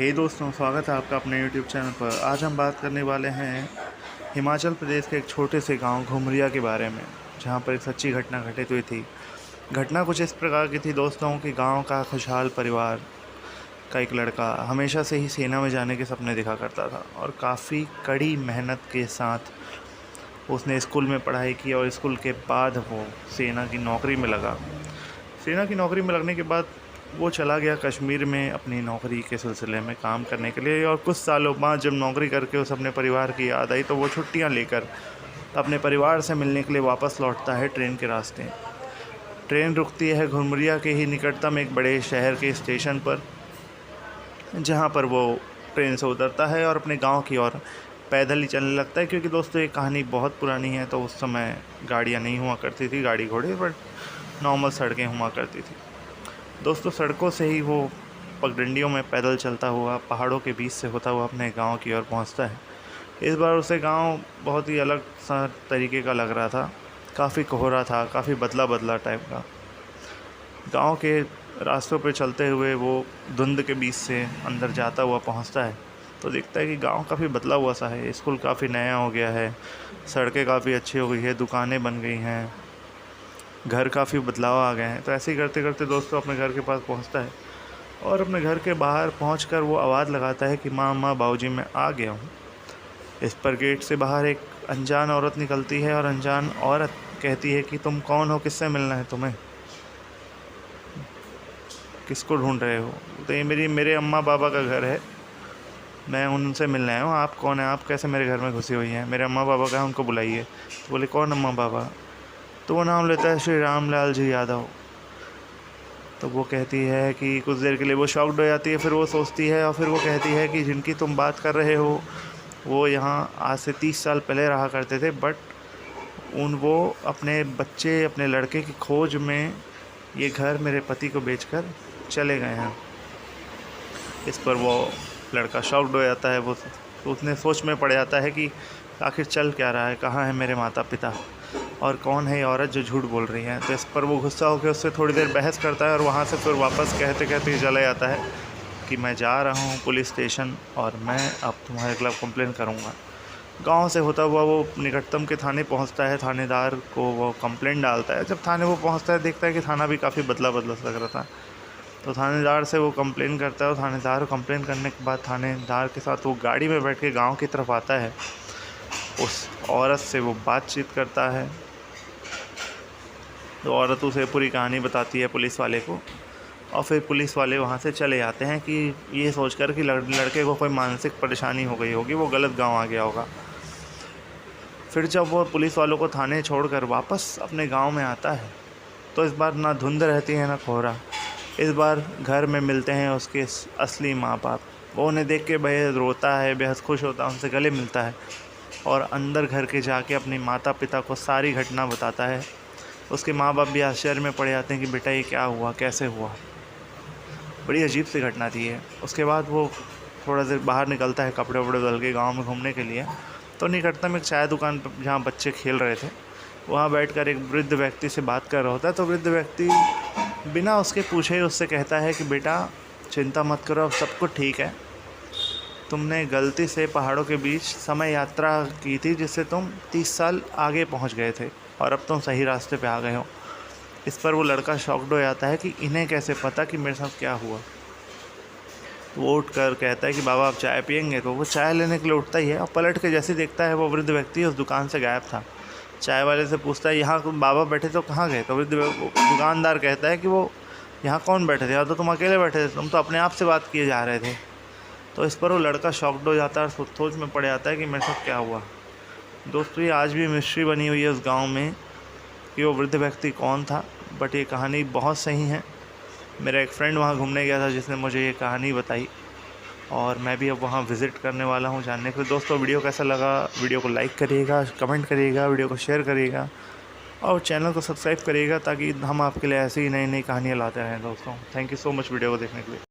हे दोस्तों, स्वागत है आपका अपने YouTube चैनल पर। आज हम बात करने वाले हैं हिमाचल प्रदेश के एक छोटे से गांव घुमरिया के बारे में, जहां पर एक सच्ची घटना घटित हुई थी। घटना कुछ इस प्रकार की थी दोस्तों कि गांव का खुशहाल परिवार का एक लड़का हमेशा से ही सेना में जाने के सपने देखा करता था और काफ़ी कड़ी मेहनत के साथ उसने स्कूल में पढ़ाई की और स्कूल के बाद वो सेना की नौकरी में लगा। सेना की नौकरी में लगने के बाद वो चला गया कश्मीर में अपनी नौकरी के सिलसिले में काम करने के लिए। और कुछ सालों बाद जब नौकरी करके उसे अपने परिवार की याद आई तो वो छुट्टियां लेकर अपने परिवार से मिलने के लिए वापस लौटता है ट्रेन के रास्ते। ट्रेन रुकती है घुमरिया के ही निकटतम एक बड़े शहर के स्टेशन पर, जहां पर वो ट्रेन से उतरता है और अपने गांव की ओर पैदल ही चलने लगता है। क्योंकि दोस्तों ये कहानी बहुत पुरानी है, तो उस समय गाड़ियाँ नहीं हुआ करती थी, गाड़ी घोड़े, बट नॉर्मल सड़कें हुआ करती थी। दोस्तों सड़कों से ही वो पगडंडियों में पैदल चलता हुआ पहाड़ों के बीच से होता हुआ अपने गांव की ओर पहुंचता है। इस बार उसे गांव बहुत ही अलग सा तरीके का लग रहा था। काफ़ी कोहरा था, काफ़ी बदला बदला टाइप का। गांव के रास्तों पे चलते हुए वो धुंध के बीच से अंदर जाता हुआ पहुंचता है तो देखता है कि गांव काफ़ी बदला हुआ सा है। स्कूल काफ़ी नया हो गया है, सड़कें काफ़ी अच्छी हो गई है, दुकानें बन गई हैं, घर काफ़ी बदलाव आ गए हैं। तो ऐसे ही करते करते दोस्तों अपने घर के पास पहुंचता है और अपने घर के बाहर पहुंचकर वो आवाज़ लगाता है कि माँ माँ बाबूजी मैं आ गया हूँ। इस पर गेट से बाहर एक अनजान औरत निकलती है और अनजान औरत कहती है कि तुम कौन हो, किससे मिलना है तुम्हें, किसको ढूंढ रहे हो। तो ये मेरे अम्मा बाबा का घर है, मैं उनसे मिलने आया हूँ। आप कौन है, आप कैसे मेरे घर में घुसी हुई हैं। मेरे अम्मा बाबा का है, उनको बुलाइए। तो बोले कौन अम्मा बाबा। तो वो नाम लेता है श्री रामलाल जी यादव। तो वो कहती है कि कुछ देर के लिए वो शॉक्ड हो जाती है, फिर वो सोचती है और फिर वो कहती है कि जिनकी तुम बात कर रहे हो वो यहाँ आज से 30 साल पहले रहा करते थे, बट वो अपने बच्चे, अपने लड़के की खोज में ये घर मेरे पति को बेचकर चले गए हैं। इस पर वो लड़का शॉक्ड हो जाता है। वो उसने सोच में पड़ जाता है कि आखिर चल क्या रहा है, कहाँ है मेरे माता पिता और कौन है ये औरत जो झूठ बोल रही है। तो इस पर वो गुस्सा होकर उससे थोड़ी देर बहस करता है और वहाँ से फिर वापस कहते कहते चला जाता है कि मैं जा रहा हूँ पुलिस स्टेशन और मैं अब तुम्हारे खिलाफ़ कंप्लेन करूँगा। गांव से होता हुआ वो निकटतम के थाने पहुँचता है। थानेदार को वो कंप्लेंट डालता है। जब थाने वो पहुँचता है देखता है कि थाना भी काफ़ी बदला बदला लग रहा था। तो थानेदार से वो कंप्लेन करता है और थानेदार को कंप्लेन करने के बाद थानेदार के साथ वो गाड़ी में बैठ के गाँव की तरफ आता है। उस औरत से वो बातचीत करता है। तो औरत उसे पूरी कहानी बताती है पुलिस वाले को और फिर पुलिस वाले वहाँ से चले जाते हैं कि ये सोचकर कि लड़के को कोई मानसिक परेशानी हो गई होगी, वो गलत गांव आ गया होगा। फिर जब वो पुलिस वालों को थाने छोड़कर वापस अपने गांव में आता है तो इस बार ना धुंध रहती है ना कोहरा। इस बार घर में मिलते हैं उसके असली माँ बाप। वो उन्हें देख के बेहद रोता है, बेहद खुश होता है, उनसे गले मिलता है और अंदर घर के जाके अपने माता पिता को सारी घटना बताता है। उसके माँ बाप भी आश्चर्य में पड़ जाते हैं कि बेटा ये क्या हुआ, कैसे हुआ। बड़ी अजीब सी घटना थी है। उसके बाद वो थोड़ा देर बाहर निकलता है कपड़े वपड़े बदल के गाँव में घूमने के लिए। तो निकटतम एक चाय दुकान पर जहाँ बच्चे खेल रहे थे वहाँ बैठकर एक वृद्ध व्यक्ति से बात कर रहा होता है। तो वृद्ध व्यक्ति बिना उसके पूछे ही उससे कहता है कि बेटा चिंता मत करो, अब सब कुछ ठीक है। तुमने गलती से पहाड़ों के बीच समय यात्रा की थी जिससे तुम 30 साल आगे पहुंच गए थे और अब तुम सही रास्ते पे आ गए हो। इस पर वो लड़का शॉक्ड हो जाता है कि इन्हें कैसे पता कि मेरे साथ क्या हुआ। तो वो उठ कर कहता है कि बाबा आप चाय पियेंगे। तो वो चाय लेने के लिए उठता ही है और पलट के जैसे देखता है वो वृद्ध व्यक्ति उस दुकान से गायब था। चाय वाले से पूछता है यहाँ बाबा बैठे तो कहाँ गए। तो वृद्ध दुकानदार कहता है कि वो यहाँ कौन बैठे थे, और तो तुम अकेले बैठे थे, तुम तो अपने आप से बात किए जा रहे थे। तो इस पर वो लड़का शॉक्ड हो जाता है और सोच में पड़ जाता है कि मेरे साथ क्या हुआ। दोस्तों ये आज भी मिस्ट्री बनी हुई है उस गांव में कि वो वृद्ध व्यक्ति कौन था, बट ये कहानी बहुत सही है। मेरा एक फ्रेंड वहाँ घूमने गया था जिसने मुझे ये कहानी बताई और मैं भी अब वहाँ विज़िट करने वाला हूँ जानने के लिए। दोस्तों वीडियो कैसा लगा, वीडियो को लाइक करिएगा, कमेंट करिएगा, वीडियो को शेयर करिएगा और चैनल को सब्सक्राइब करिएगा ताकि हम आपके लिए ऐसी ही नई नई कहानियाँ लाते रहें। दोस्तों thank you so much video को देखने के लिए।